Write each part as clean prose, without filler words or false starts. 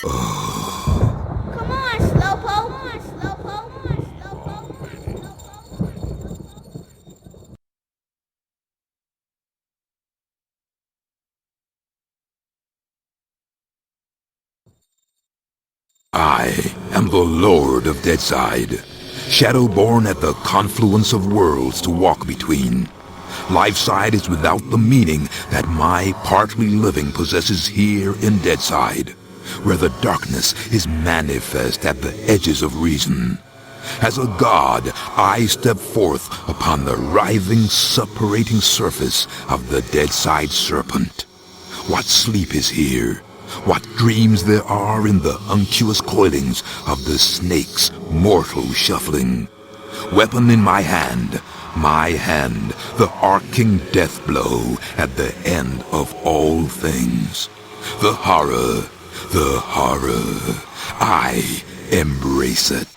Come on, Slowpoke. Come on, Slowpoke. Come on, Slowpoke. I am the Lord of Deadside, Shadowborn at the confluence of worlds to walk between. Lifeside is without the meaning that my partly living possesses here in Deadside, where the darkness is manifest at the edges of reason. As a god, I step forth upon the writhing, suppurating surface of the Deadside Serpent. What sleep is here? What dreams there are in the unctuous coilings of the snake's mortal shuffling. Weapon in my hand, the arcing death blow at the end of all things. The horror, I embrace it.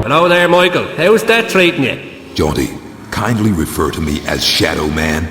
Hello there, Michael. How's that treating you? Jaunty, kindly refer to me as Shadowman.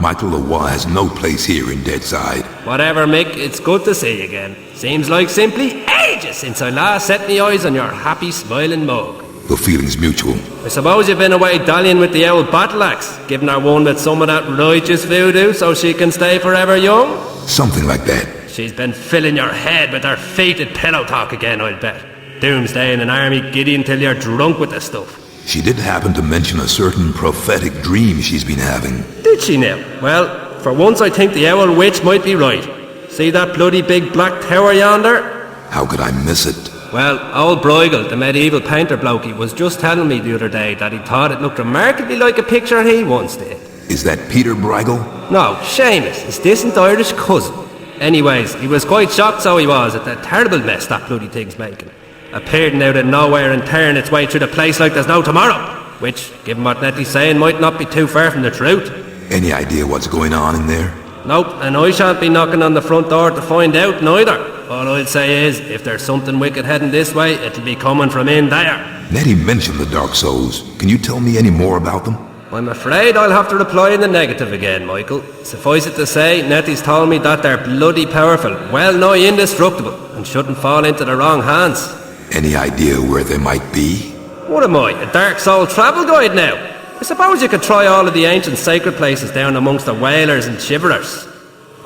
Michael Leroy has no place here in Deadside. Whatever, Mick. It's good to see you again. Seems like simply ages since I last set my eyes on your happy, smiling mug. The feeling's mutual. I suppose you've been away dallying with the old battle axe, giving her one with some of that righteous voodoo so she can stay forever young? Something like that. She's been filling your head with her fated pillow talk again, I'll bet. Doomsday in an army giddy until you're drunk with the stuff. She did happen to mention a certain prophetic dream she's been having. Did she now? Well, for once I think the owl witch might be right. See that bloody big black tower yonder? How could I miss it? Well, old Bruegel, the medieval painter blokey, was just telling me the other day that he thought it looked remarkably like a picture he once did. Is that Peter Bruegel? No, Seamus, his distant Irish cousin. Anyways, he was quite shocked, so he was, at the terrible mess that bloody thing's making. Appearing out of nowhere and tearing its way through the place like there's no tomorrow. Which, given what Nettie's saying, might not be too far from the truth. Any idea what's going on in there? Nope, and I shan't be knocking on the front door to find out neither. All I'll say is, if there's something wicked heading this way, it'll be coming from in there. Nettie mentioned the Dark Souls. Can you tell me any more about them? I'm afraid I'll have to reply in the negative again, Michael. Suffice it to say, Nettie's told me that they're bloody powerful, well nigh indestructible, and shouldn't fall into the wrong hands. Any idea where they might be? What am I, a Dark Soul travel guide now? I suppose you could try all of the ancient sacred places down amongst the whalers and shiverers.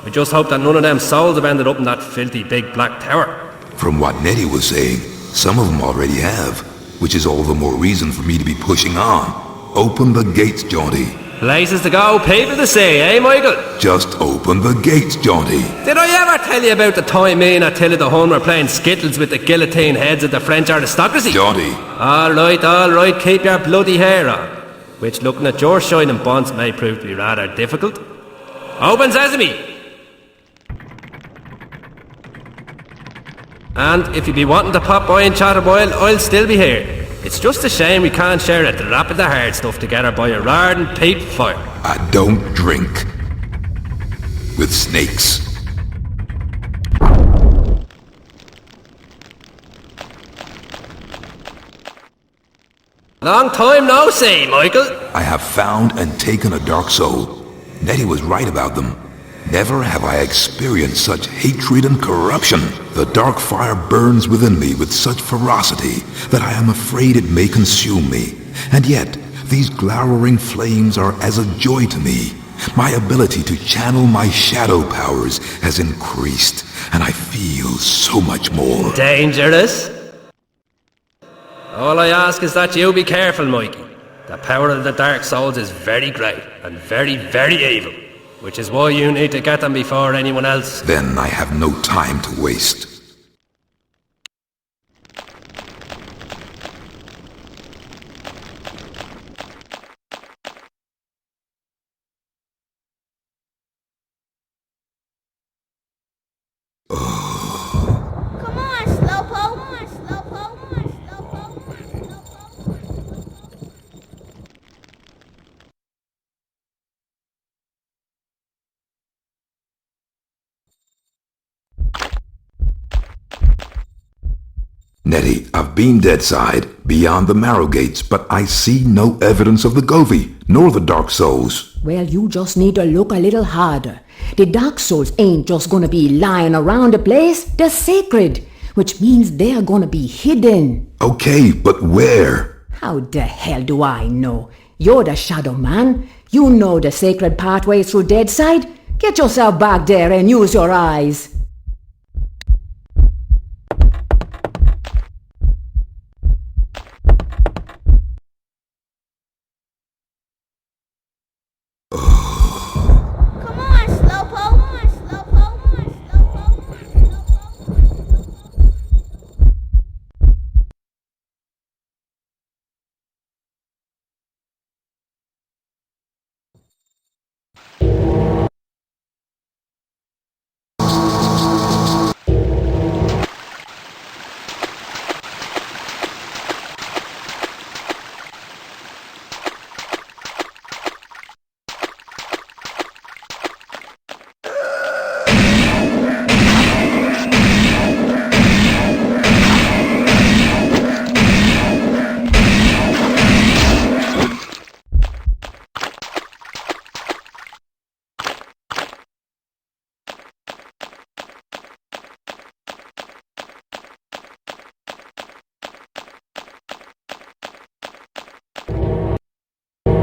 I just hope that none of them souls have ended up in that filthy big black tower. From what Nettie was saying, some of them already have, which is all the more reason for me to be pushing on. Open the gates, Jaunty. Places to go, people to see, eh, Michael? Just open the gates, Jaunty. Did I ever tell you about the time me and Attila the Hun were playing skittles with the guillotine heads of the French aristocracy? Jaunty. All right, keep your bloody hair on. Which, looking at your shining bonds, may prove to be rather difficult. Open sesame! And if you be wanting to pop by and chat a while, I'll still be here. It's just a shame we can't share a drop of the hard stuff together by a roaring peat fire. I don't drink with snakes. Long time no see, Michael. I have found and taken a dark soul. Nettie was right about them. Never have I experienced such hatred and corruption. The dark fire burns within me with such ferocity that I am afraid it may consume me. And yet, these glowering flames are as a joy to me. My ability to channel my shadow powers has increased, and I feel so much more. Dangerous? All I ask is that you be careful, Mikey. The power of the dark souls is very great and very, very evil. Which is why you need to get them before anyone else. Then I have no time to waste. Come on, Slowpoke. Come on, Slowpoke. Come on, Slowpoke. Nettie, I've been deadside, beyond the marrow gates, but I see no evidence of the Govi, nor the dark souls. Well, you just need to look a little harder. The dark souls ain't just gonna be lying around the place. They're sacred, which means they're gonna be hidden. Okay, but where? How the hell do I know? You're the Shadow Man. You know the sacred pathways through Deadside. Get yourself back there and use your eyes. Come on, Slowpoke. Come on, Slowpoke. Come on,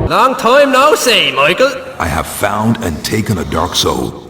Long time no see, Michael. I have found and taken a dark soul.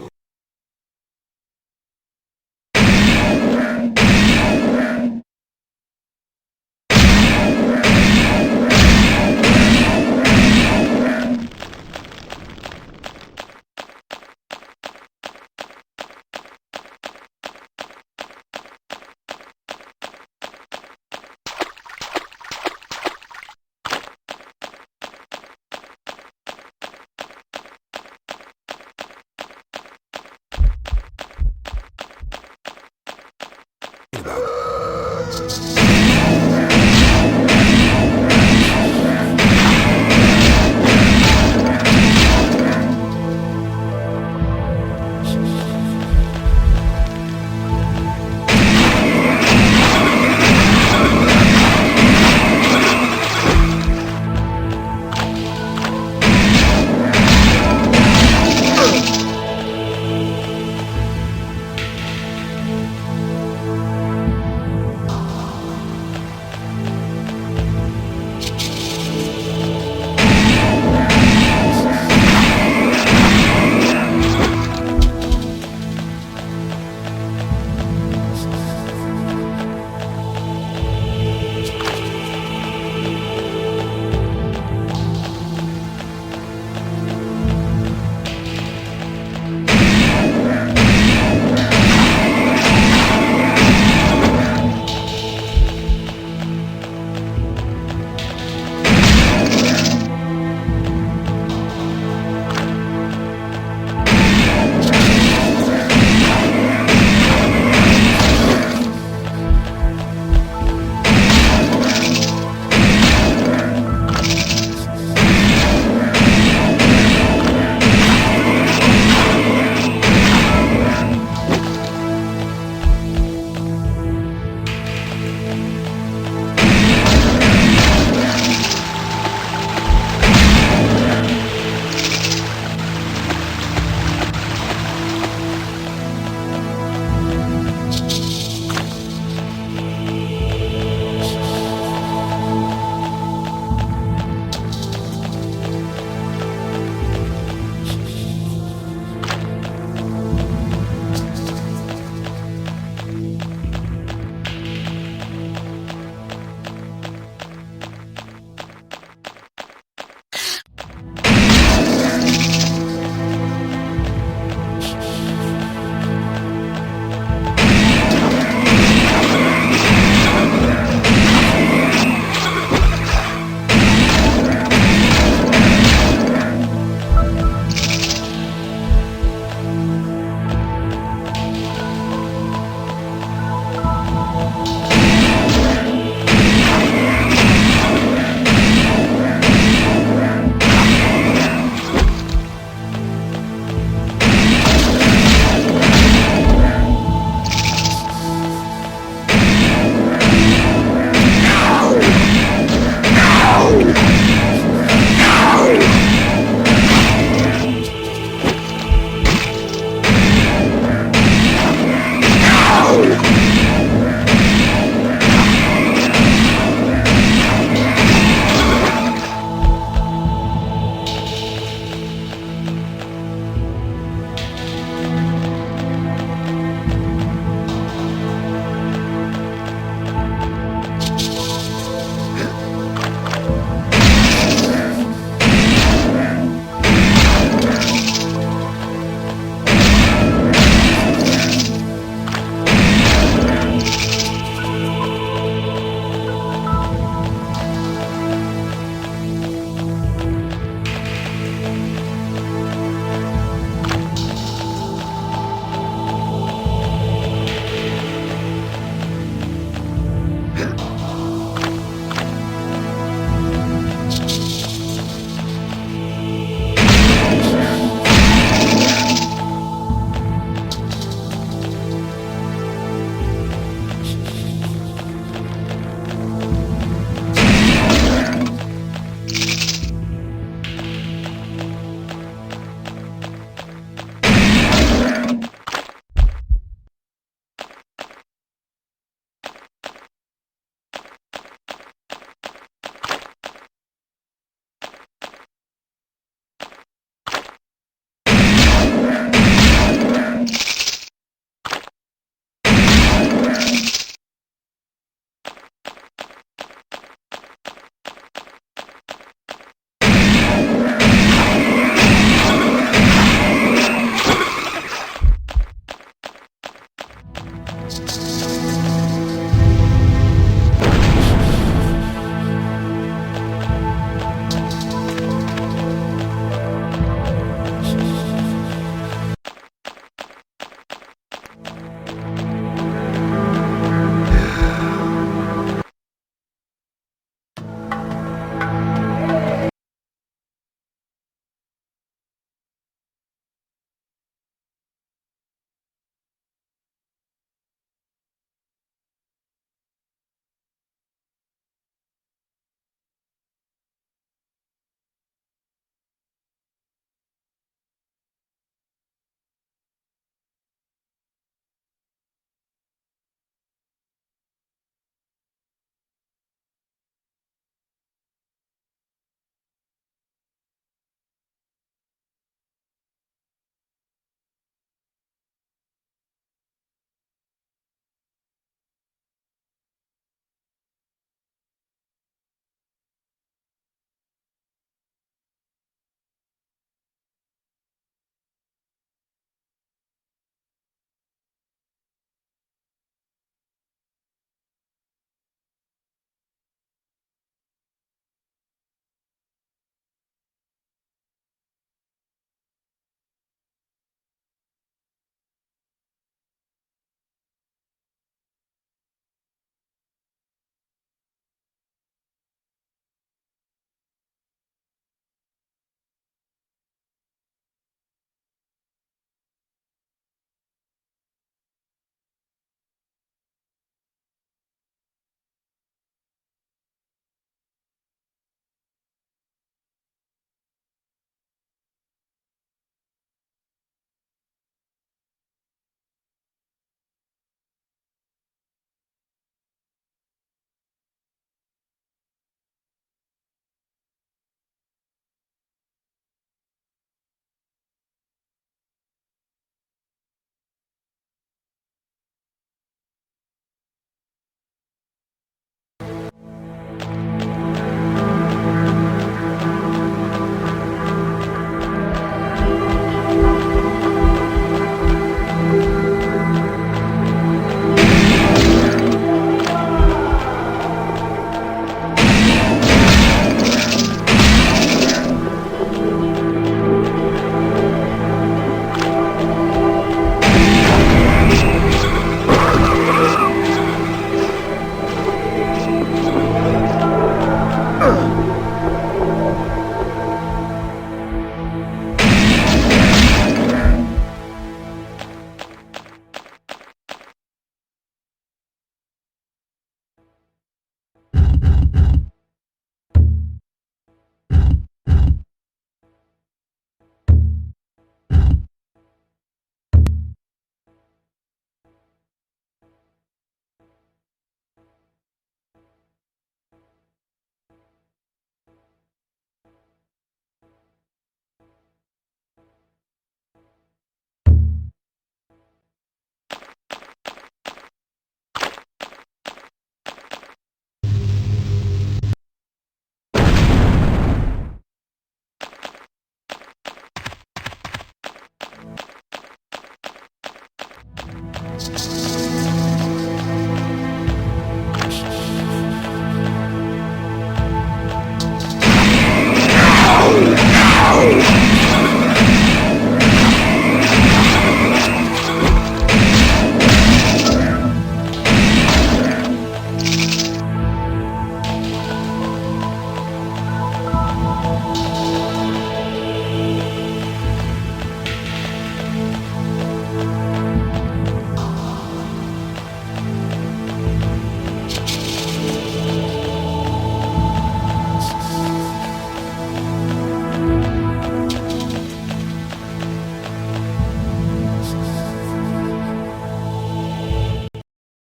you